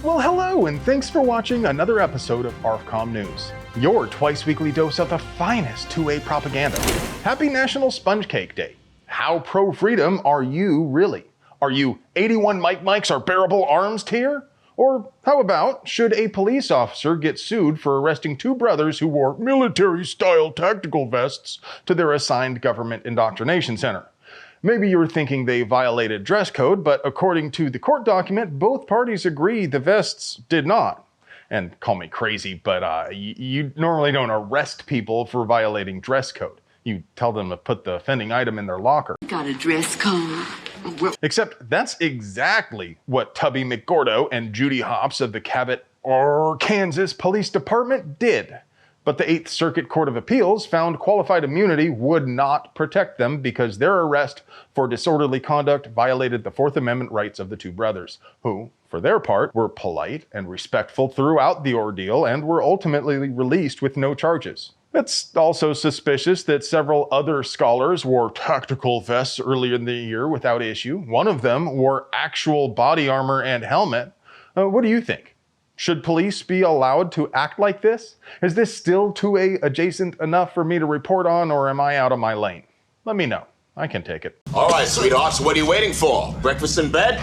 Well, hello, and thanks for watching another episode of ARFCOM News, your twice-weekly dose of the finest 2A propaganda. Happy National Sponge Cake Day. How pro-freedom are you really? Are you 81 Mikes are bearable arms tier? Or how about, should a police officer get sued for arresting two brothers who wore military-style tactical vests to their assigned government indoctrination center? Maybe you were thinking they violated dress code, but according to the court document, both parties agree the vests did not. And call me crazy, but you normally don't arrest people for violating dress code. You tell them to put the offending item in their locker. Got a dress code. Except that's exactly what Tubby McGordo and Judy Hopps of the Cabot, Kansas Police Department did. But the 8th Circuit Court of Appeals found qualified immunity would not protect them because their arrest for disorderly conduct violated the Fourth Amendment rights of the two brothers, who, for their part, were polite and respectful throughout the ordeal and were ultimately released with no charges. It's also suspicious that several other scholars wore tactical vests earlier in the year without issue. One of them wore actual body armor and helmet. What do you think? Should police be allowed to act like this? Is this still 2A adjacent enough for me to report on, or am I out of my lane? Let me know. I can take it. All right, sweethearts, what are you waiting for? Breakfast in bed?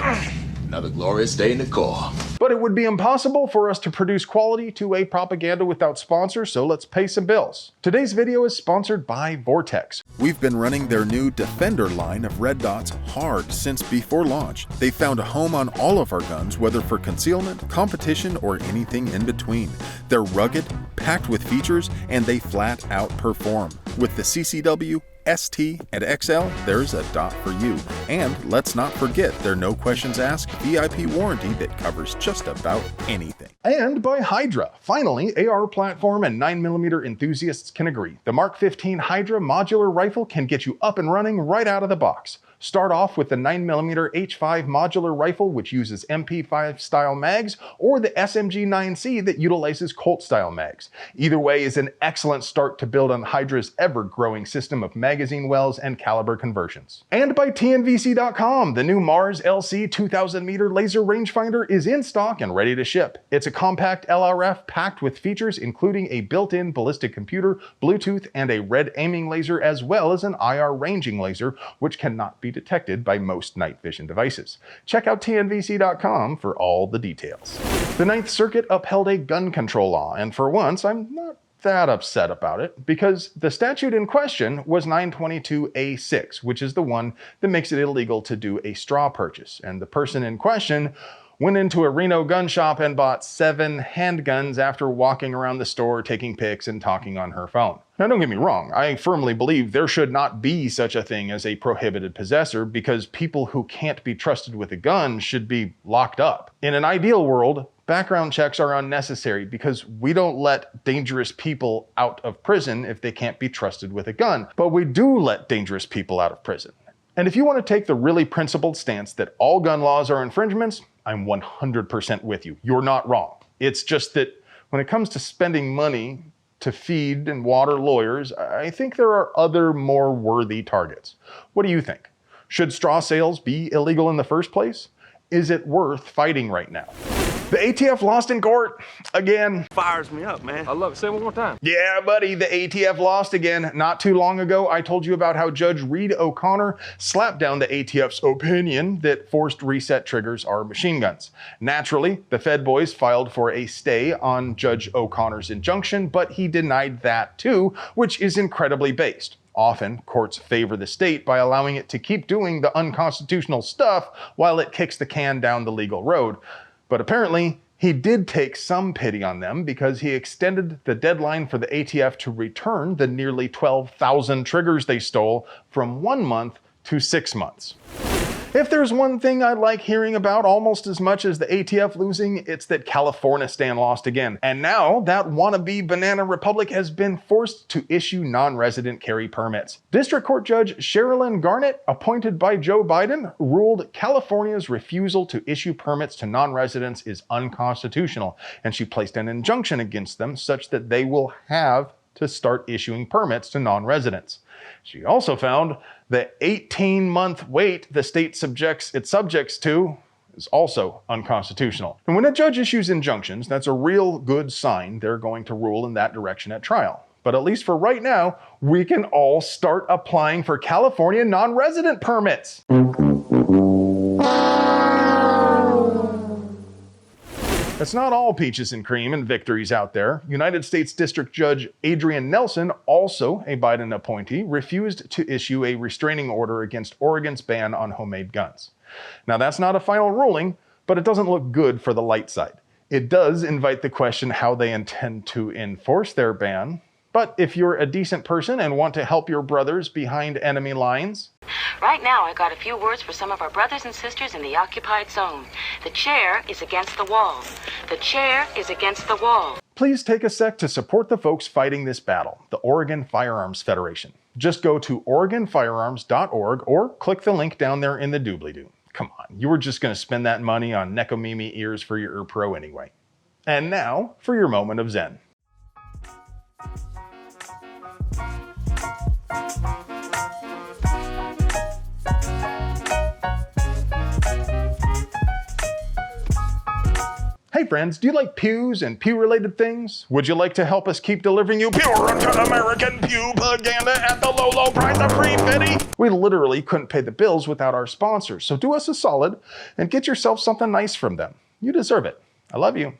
Another glorious day in the Corps. But it would be impossible for us to produce quality 2A propaganda without sponsors, so let's pay some bills. Today's video is sponsored by Vortex. We've been running their new Defender line of red dots hard since before launch. They found a home on all of our guns, whether for concealment, competition, or anything in between. They're rugged, packed with features, and they flat out perform. With the CCW, ST, and XL, there's a dot for you. And let's not forget their no questions asked VIP warranty that covers just about anything. And by Hydra. Finally, AR platform and 9mm enthusiasts can agree. The Mark 15 Hydra modular rifle can get you up and running right out of the box. Start off with the 9mm H5 modular rifle, which uses MP5 style mags, or the SMG 9C that utilizes Colt style mags. Either way is an excellent start to build on Hydra's ever-growing system of magazine wells and caliber conversions. And by TNVC.com, the new Mars LC 2000-meter laser rangefinder is in stock and ready to ship. It's a compact LRF packed with features including a built-in ballistic computer, Bluetooth, and a red aiming laser, as well as an IR ranging laser, which cannot be detected by most night vision devices. Check out TNVC.com for all the details. The 9th Circuit upheld a gun control law, and for once, I'm not that upset about it, because the statute in question was 922A6, which is the one that makes it illegal to do a straw purchase, and the person in question went into a Reno gun shop and bought 7 handguns after walking around the store taking pics and talking on her phone. Now don't get me wrong, I firmly believe there should not be such a thing as a prohibited possessor, because people who can't be trusted with a gun should be locked up. In an ideal world, background checks are unnecessary because we don't let dangerous people out of prison if they can't be trusted with a gun, but we do let dangerous people out of prison. And if you want to take the really principled stance that all gun laws are infringements, I'm 100% with you. You're not wrong. It's just that when it comes to spending money to feed and water lawyers, I think there are other more worthy targets. What do you think? Should straw sales be illegal in the first place? Is it worth fighting right now? The ATF lost in court again. Fires me up, man. I love it. Say it one more time. Yeah, buddy, the ATF lost again. Not too long ago, I told you about how Judge Reed O'Connor slapped down the ATF's opinion that forced reset triggers are machine guns. Naturally, the Fed boys filed for a stay on Judge O'Connor's injunction, but he denied that too, which is incredibly based. Often, courts favor the state by allowing it to keep doing the unconstitutional stuff while it kicks the can down the legal road. But apparently, he did take some pity on them because he extended the deadline for the ATF to return the nearly 12,000 triggers they stole from 1 month to 6 months. If there's one thing I like hearing about almost as much as the ATF losing, it's that Californistan lost again. And now that wannabe banana republic has been forced to issue non-resident carry permits. District Court Judge Sherilyn Garnett, appointed by Joe Biden, ruled California's refusal to issue permits to non-residents is unconstitutional, and she placed an injunction against them such that they will have to start issuing permits to non-residents. She also found the 18-month wait the state subjects to is also unconstitutional. And when a judge issues injunctions, that's a real good sign they're going to rule in that direction at trial. But at least for right now, we can all start applying for California non-resident permits. It's not all peaches and cream and victories out there. United States District Judge Adrian Nelson, also a Biden appointee, refused to issue a restraining order against Oregon's ban on homemade guns. Now, that's not a final ruling, but it doesn't look good for the light side. It does invite the question how they intend to enforce their ban. But if you're a decent person and want to help your brothers behind enemy lines... Right now, I got a few words for some of our brothers and sisters in the occupied zone. The chair is against the wall. The chair is against the wall. Please take a sec to support the folks fighting this battle, the Oregon Firearms Federation. Just go to OregonFirearms.org or click the link down there in the doobly-doo. Come on, you were just going to spend that money on Nekomimi ears for your Pro anyway. And now, for your moment of zen. Hey friends, do you like pews and pew-related things? Would you like to help us keep delivering you Puritan American pew propaganda at the low, low price of free Betty? We literally couldn't pay the bills without our sponsors, so do us a solid and get yourself something nice from them. You deserve it. I love you.